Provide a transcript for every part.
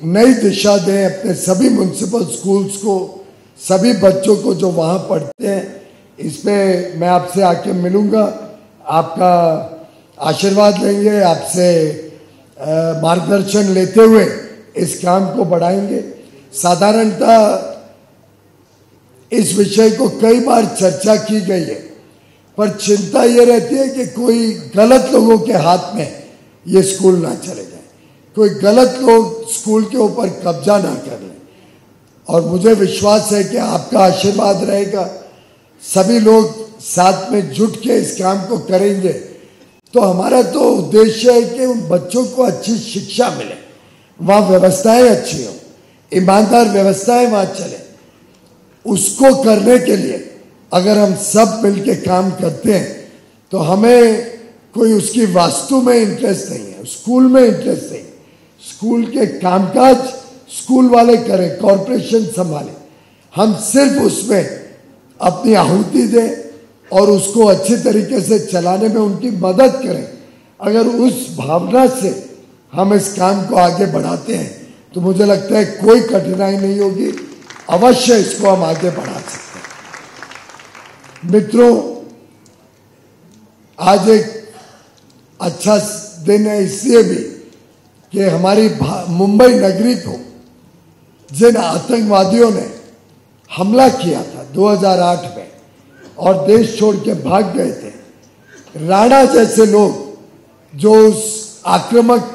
नई दिशा दें अपने सभी म्युनिसिपल स्कूल्स को, सभी बच्चों को जो वहाँ पढ़ते हैं। इस पे मैं आपसे आके मिलूँगा, आपका आशीर्वाद लेंगे, आपसे मार्गदर्शन लेते हुए इस काम को बढ़ाएंगे। साधारणतः इस विषय को कई बार चर्चा की गई है, पर चिंता ये रहती है कि कोई गलत लोगों के हाथ में ये स्कूल ना चले जाए, कोई गलत लोग स्कूल के ऊपर कब्जा ना कर लें। और मुझे विश्वास है कि आपका आशीर्वाद रहेगा, सभी लोग साथ में जुट के इस काम को करेंगे तो हमारा तो उद्देश्य है कि उन बच्चों को अच्छी शिक्षा मिले, वहाँ व्यवस्थाएं अच्छी हो, ईमानदार व्यवस्थाएं वहाँ चले। उसको करने के लिए अगर हम सब मिलके काम करते हैं तो हमें कोई उसकी वास्तु में इंटरेस्ट नहीं है, स्कूल में इंटरेस्ट नहीं है। स्कूल के कामकाज स्कूल वाले करें, कॉरपोरेशन संभाले, हम सिर्फ उसमें अपनी आहुति दें और उसको अच्छे तरीके से चलाने में उनकी मदद करें। अगर उस भावना से हम इस काम को आगे बढ़ाते हैं तो मुझे लगता है कोई कठिनाई नहीं होगी, अवश्य इसको हम आगे बढ़ा सकते हैं। मित्रों, आज एक अच्छा दिन है इसलिए भी कि हमारी मुंबई नगरी को जिन आतंकवादियों ने हमला किया था 2008 में और देश छोड़ के भाग गए थे, राणा जैसे लोग जो उस आक्रामक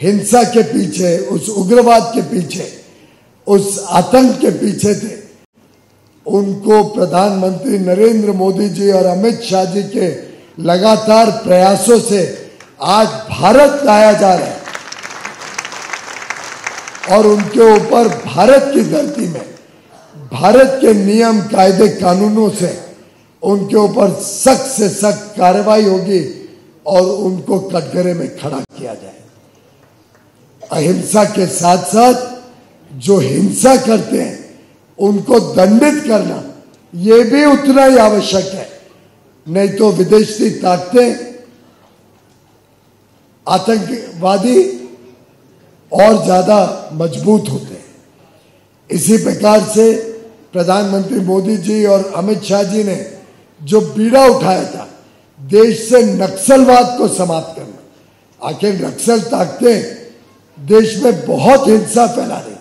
हिंसा के पीछे, उस उग्रवाद के पीछे, उस आतंक के पीछे थे, उनको प्रधानमंत्री नरेंद्र मोदी जी और अमित शाह जी के लगातार प्रयासों से आज भारत लाया जा रहा है और उनके ऊपर भारत की धरती में भारत के नियम कायदे कानूनों से उनके ऊपर सख्त से सख्त कार्रवाई होगी और उनको कटघरे में खड़ा किया जाए। अहिंसा के साथ साथ जो हिंसा करते हैं उनको दंडित करना ये भी उतना ही आवश्यक है, नहीं तो विदेशी ताकतें, आतंकवादी और ज्यादा मजबूत होते हैं। इसी प्रकार से प्रधानमंत्री मोदी जी और अमित शाह जी ने जो बीड़ा उठाया था देश से नक्सलवाद को समाप्त करना, आखिर नक्सल ताकतें देश में बहुत हिंसा फैला रही थी।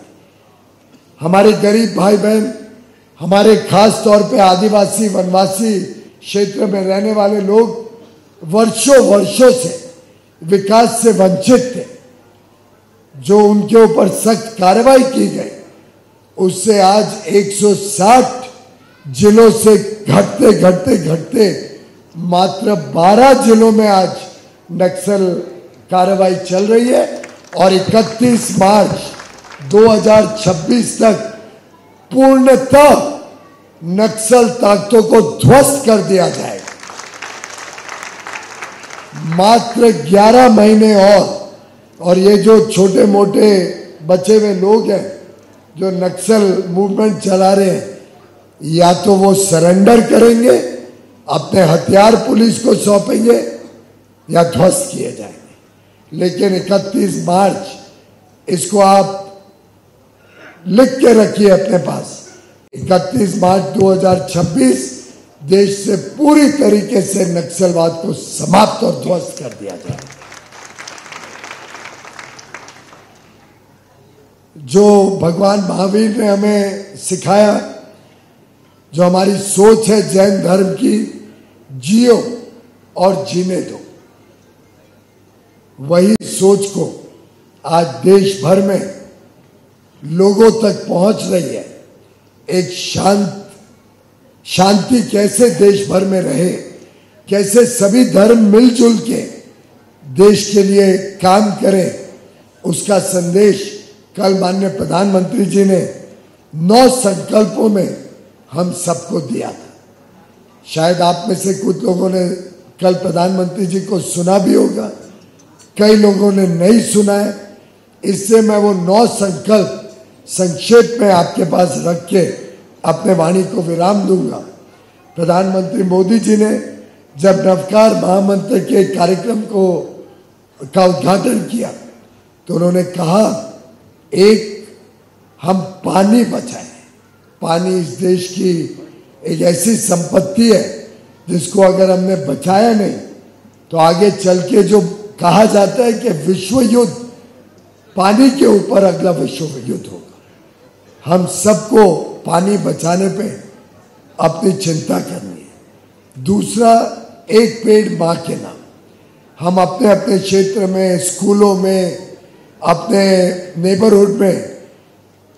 हमारे गरीब भाई बहन, हमारे खास तौर पे आदिवासी वनवासी क्षेत्र में रहने वाले लोग वर्षों वर्षों से विकास से वंचित थे। जो उनके ऊपर सख्त कार्रवाई की गई उससे आज 160 जिलों से घटते घटते घटते मात्र 12 जिलों में आज नक्सल कार्रवाई चल रही है और 31 मार्च 2026 तक पूर्णतः नक्सल ताकतों को ध्वस्त कर दिया जाएगा। मात्र 11 महीने और ये जो छोटे मोटे बचे हुए लोग हैं जो नक्सल मूवमेंट चला रहे हैं, या तो वो सरेंडर करेंगे, अपने हथियार पुलिस को सौंपेंगे या ध्वस्त किए जाएंगे। लेकिन 31 मार्च इसको आप लिख के रखिए अपने पास, 31 मार्च 2026 देश से पूरी तरीके से नक्सलवाद को समाप्त और ध्वस्त कर दिया जाए। जो भगवान महावीर ने हमें सिखाया, जो हमारी सोच है जैन धर्म की, जियो और जीने दो, वही सोच को आज देश भर में लोगों तक पहुंच रही है। एक शांति कैसे देश भर में रहे, कैसे सभी धर्म मिलजुल के देश के लिए काम करें, उसका संदेश कल माननीय प्रधानमंत्री जी ने 9 संकल्पों में हम सबको दिया था। शायद आप में से कुछ लोगों ने कल प्रधानमंत्री जी को सुना भी होगा, कई लोगों ने नहीं सुना है। इससे मैं वो 9 संकल्प संक्षेप में आपके पास रख के अपने वाणी को विराम दूंगा। प्रधानमंत्री मोदी जी ने जब नवकार महामंत्र के कार्यक्रम का उद्घाटन किया तो उन्होंने कहा एक, हम पानी बचाएं। पानी इस देश की एक ऐसी संपत्ति है जिसको अगर हमने बचाया नहीं तो आगे चल के जो कहा जाता है कि विश्व युद्ध, पानी के ऊपर अगला विश्व युद्ध होगा। हम सबको पानी बचाने पे अपनी चिंता करनी है। दूसरा, एक पेड़ माँ के नाम। हम अपने अपने क्षेत्र में, स्कूलों में, अपने नेबरहुड में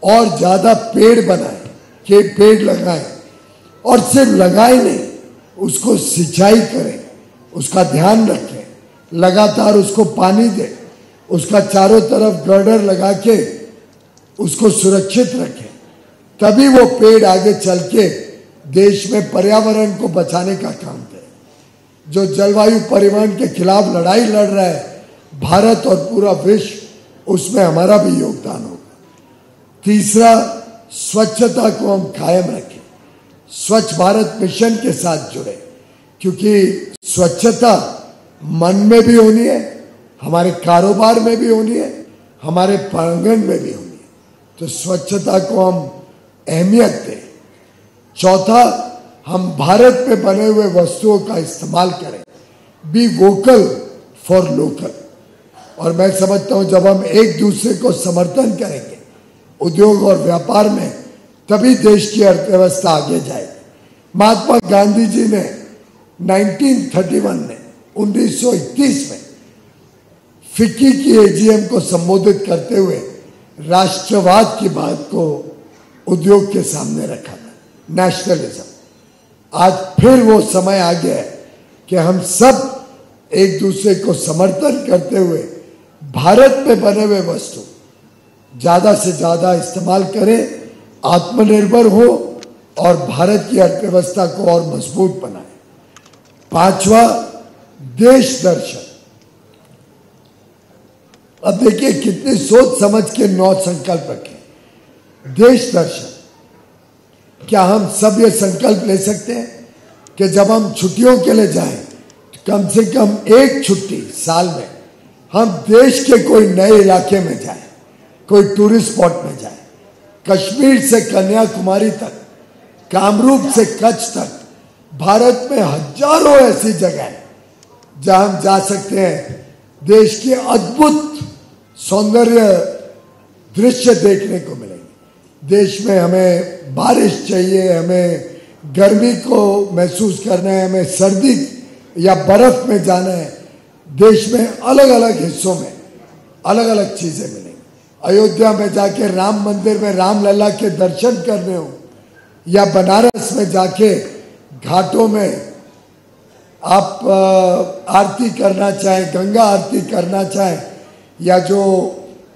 और ज़्यादा पेड़ बनाएं, के पेड़ लगाएं, और सिर्फ लगाएं नहीं, उसको सिंचाई करें, उसका ध्यान रखें, लगातार उसको पानी दें, उसका चारों तरफ गर्डर लगा के उसको सुरक्षित रखें। तभी वो पेड़ आगे चल के देश में पर्यावरण को बचाने का काम करे। जो जलवायु परिवर्तन के खिलाफ लड़ाई लड़ रहा है भारत और पूरा विश्व, उसमें हमारा भी योगदान होगा। तीसरा, स्वच्छता को हम कायम रखें। स्वच्छ भारत मिशन के साथ जुड़े, क्योंकि स्वच्छता मन में भी होनी है, हमारे कारोबार में भी होनी है, हमारे प्रांगण में भी होनी है। तो स्वच्छता को हम अहमियत दें। चौथा, हम भारत में बने हुए वस्तुओं का इस्तेमाल करें। Be vocal for local. और मैं समझता हूं जब हम एक दूसरे को समर्थन करेंगे उद्योग और व्यापार में, तभी देश की अर्थव्यवस्था आगे जाएगी। महात्मा गांधी जी ने 1931 में फिक्की की एजीएम को संबोधित करते हुए राष्ट्रवाद की बात को उद्योग के सामने रखा था, नेशनलिज्म। आज फिर वो समय आ गया है कि हम सब एक दूसरे को समर्थन करते हुए भारत में बने हुए वस्तु ज्यादा से ज्यादा इस्तेमाल करें, आत्मनिर्भर हो और भारत की अर्थव्यवस्था को और मजबूत बनाए। पांचवा, देश दर्शन। अब देखिए कितनी सोच समझ के 9 संकल्प रखे। देश दर्शन, क्या हम सब ये संकल्प ले सकते हैं कि जब हम छुट्टियों के लिए जाएं तो कम से कम एक छुट्टी साल में हम देश के कोई नए इलाके में जाएं, कोई टूरिस्ट स्पॉट में जाएं। कश्मीर से कन्याकुमारी तक, कामरूप से कच्छ तक, भारत में हजारों ऐसी जगह हैं जहां हम जा सकते हैं, देश के अद्भुत सौंदर्य दृश्य देखने को मिलेंगे। देश में हमें बारिश चाहिए, हमें गर्मी को महसूस करना है, हमें सर्दी या बर्फ में जाना है। देश में अलग अलग हिस्सों में अलग अलग चीजें मिलेंगी। अयोध्या में जाके राम मंदिर में राम लला के दर्शन करने हो, या बनारस में जाके घाटों में आप आरती करना चाहें, गंगा आरती करना चाहें, या जो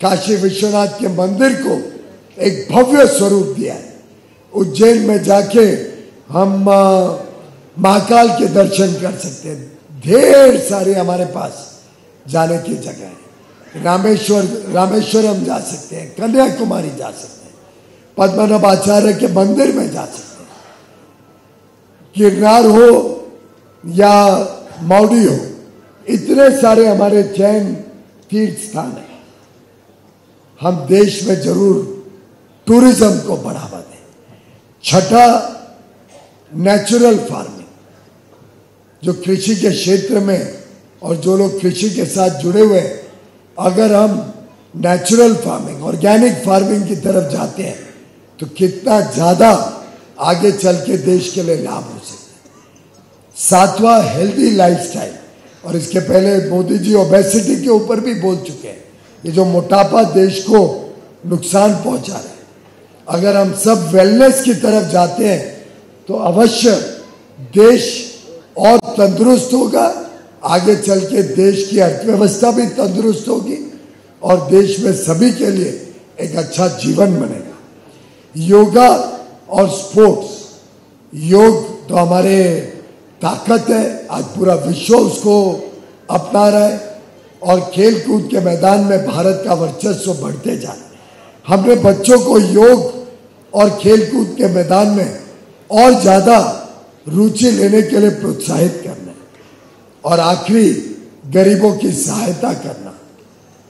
काशी विश्वनाथ के मंदिर को एक भव्य स्वरूप दिया है, उज्जैन में जाके हम महाकाल के दर्शन कर सकते हैं। ढेर सारे हमारे पास जाने की जगह है। रामेश्वरम जा सकते हैं, कन्याकुमारी जा सकते हैं, पद्मनाभ आचार्य के मंदिर में जा सकते हैं, गिरनार हो या मौड़ी हो, इतने सारे हमारे जैन तीर्थ स्थान है। हम देश में जरूर टूरिज्म को बढ़ावा दें। छठा, नेचुरल फार्मिंग। जो कृषि के क्षेत्र में और जो लोग कृषि के साथ जुड़े हुए हैं, अगर हम नेचुरल फार्मिंग, ऑर्गेनिक फार्मिंग की तरफ जाते हैं तो कितना ज्यादा आगे चल के देश के लिए लाभ हो सकता है। सातवां, हेल्दी लाइफस्टाइल। और इसके पहले मोदी जी ओबेसिटी के ऊपर भी बोल चुके हैं। ये जो मोटापा देश को नुकसान पहुंचा रहा है, अगर हम सब वेलनेस की तरफ जाते हैं तो अवश्य देश और तंदुरुस्त होगा। आगे चल के देश की अर्थव्यवस्था भी तंदुरुस्त होगी और देश में सभी के लिए एक अच्छा जीवन बनेगा। योगा और स्पोर्ट्स। योग तो हमारे ताकत है, आज पूरा विश्व उसको अपना रहा है और खेल कूद के मैदान में भारत का वर्चस्व बढ़ते जा रहा है। हमने बच्चों को योग और खेल कूद के मैदान में और ज्यादा रुचि लेने के लिए प्रोत्साहित करना है। और आखिरी, गरीबों की सहायता करना।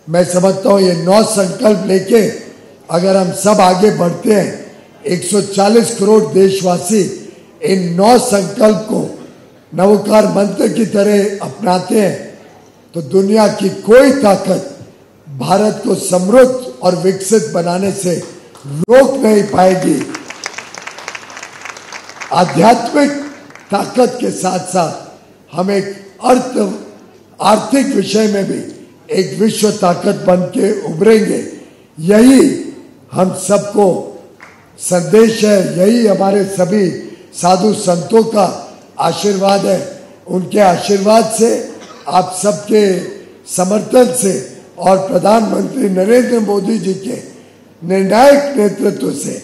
मैं समझता हूं ये 9 संकल्प लेके अगर हम सब आगे बढ़ते हैं, 140 करोड़ देशवासी इन 9 संकल्प को नवकार मंत्र की तरह अपनाते हैं, तो दुनिया की कोई ताकत भारत को समृद्ध और विकसित बनाने से रोक नहीं पाएगी। आध्यात्मिक ताकत के साथ साथ हम एक आर्थिक विषय में भी एक विश्व ताकत बन के उभरेंगे। यही हम सबको संदेश है, यही हमारे सभी साधु संतों का आशीर्वाद है। उनके आशीर्वाद से, आप सबके समर्थन से और प्रधानमंत्री नरेंद्र मोदी जी के निर्णायक नेतृत्व से,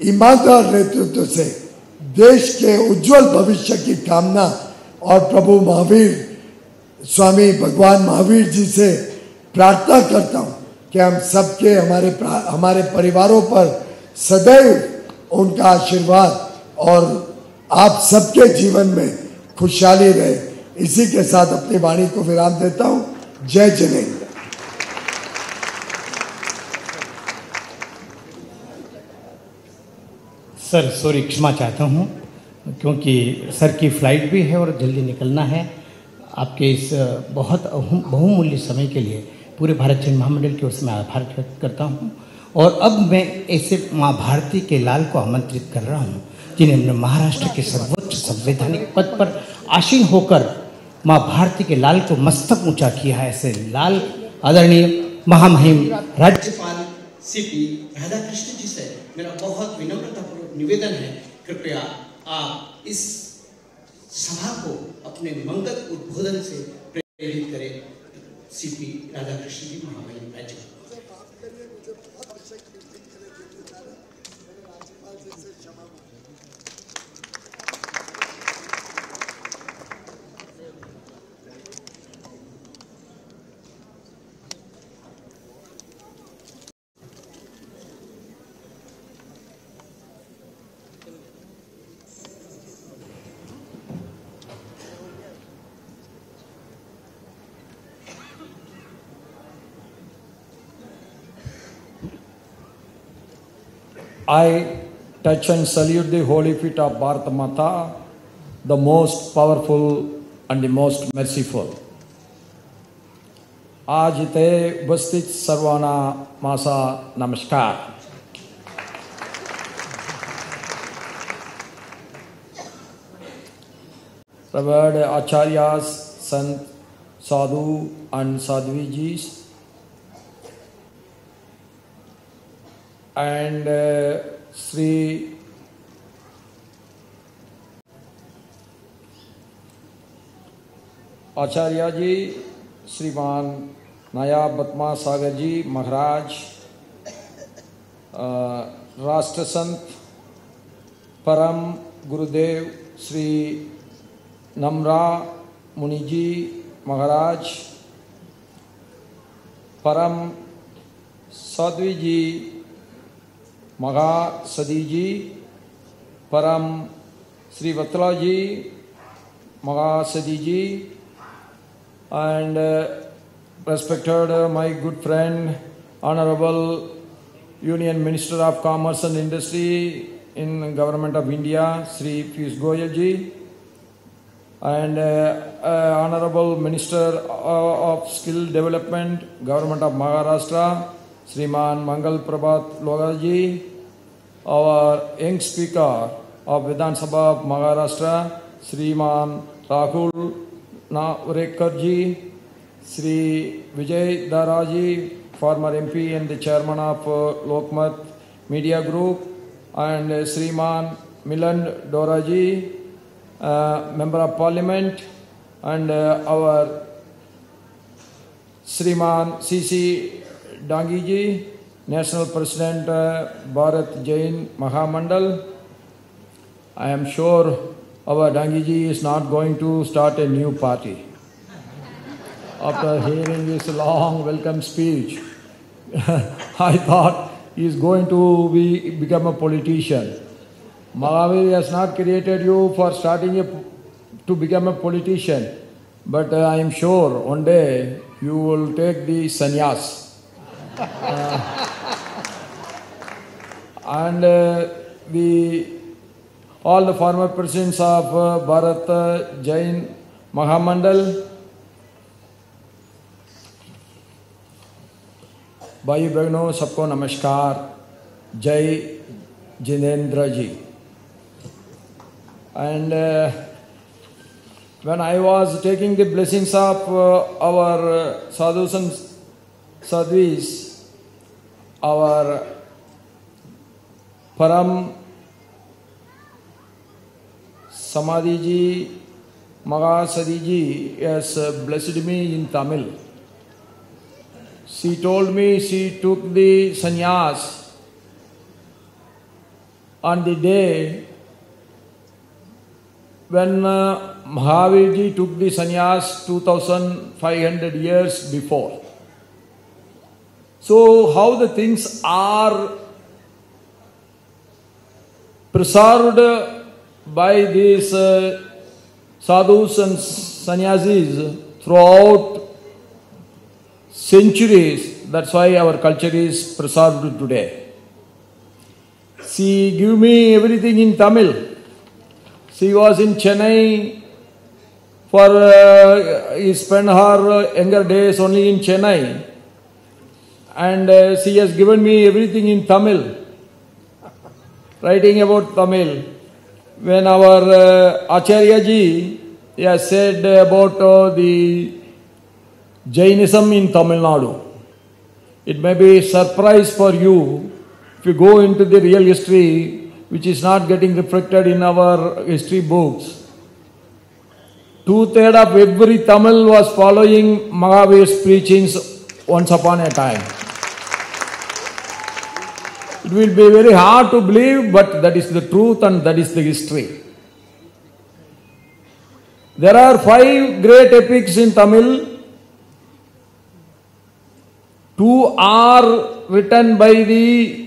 ईमानदार नेतृत्व से देश के उज्जवल भविष्य की कामना और प्रभु महावीर स्वामी भगवान महावीर जी से प्रार्थना करता हूं कि हम सबके हमारे परिवारों पर सदैव उनका आशीर्वाद और आप सबके जीवन में खुशहाली रहे। इसी के साथ अपनी वाणी को विराम देता हूं। जय जिनेन्द्र। सर सॉरी, क्षमा चाहता हूँ क्योंकि सर की फ्लाइट भी है और जल्दी निकलना है। आपके इस बहुत बहुमूल्य समय के लिए पूरे भारत जन महामंडल की ओर से मैं आभार व्यक्त करता हूँ। और अब मैं ऐसे माँ भारती के लाल को आमंत्रित कर रहा हूँ जिन्हें महाराष्ट्र के सर्वोच्च संवैधानिक पद पर आसीन होकर माँ भारती के लाल को मस्तक ऊंचा किया है। ऐसे लाल आदरणीय महामहिम राज्यपाल सीपी राधाकृष्ण जी से मेरा बहुत विनम्रतापूर्वक निवेदन है, कृपया आप इस सभा को अपने मंगल उद्बोधन से प्रेरित करें। सीपी राधाकृष्ण जी महामहिम राज्यपाल। I touch and salute the holy feet of Bharat Mata, the most powerful and the most merciful. आज इथे उपस्थित सर्वांना माझा नमस्कार. Revered Acharyas, Sant, Sadhu and Sadhvijis, and Sri Acharya ji, Sriman Naya Batma Sagar ji Maharaj, Rashtra Sant, Param Gurudev Sri Namra Muni ji Maharaj, Param Sadhvi ji Maha Sadi ji, Param Sri Vatla ji, Maha Sadi ji, and respected my good friend, Honorable Union Minister of Commerce and Industry in Government of India, Sri Piyush Goyal ji, and Honorable Minister of Skill Development, Government of Maharashtra, Sriman Mangal Prabhat Logar ji, our young Speaker of Vidhan Sabha of Maharashtra, Sriman Rahul Narekar ji, Sri Vijay Dara ji, former MP and the Chairman of Lokmat Media Group, and Sriman Milan Dora ji, Member of Parliament, and our Sriman C.C. Dangi ji, National President Bharat Jain Mahamandal. I am sure our Dangi ji is not going to start a new party. After hearing his long welcome speech, I thought he is going to become a politician. Mahavir has not created you for to become a politician, but I am sure one day you will take the sannyas. and all the former presidents of Bharat Jain Mahamandal, भाई बहनों सबको नमस्कार, जय जिनेन्द्र जी. And when I was taking the blessings of our sadhus and sadhvis, our Param Samadhi ji, Magasadi ji has blessed me in Tamil. She told me she took the sannyas on the day when Mahavir ji took the sannyas 2500 years before. So how the things are preserved by these sadhus and sannyasis throughout centuries, that's why our culture is preserved today. She gave me everything in Tamil. She was in Chennai for he spent her younger days only in Chennai, and she has given me everything in Tamil, writing about Tamil. When our Acharya ji has said about the Jainism in Tamil Nadu, it may be a surprise for you if you go into the real history, which is not getting reflected in our history books. 2/3 of every Tamil was following Mahavir's preachings once upon a time. It will be very hard to believe, but that is the truth and that is the history. There are 5 great epics in Tamil. 2 are written by the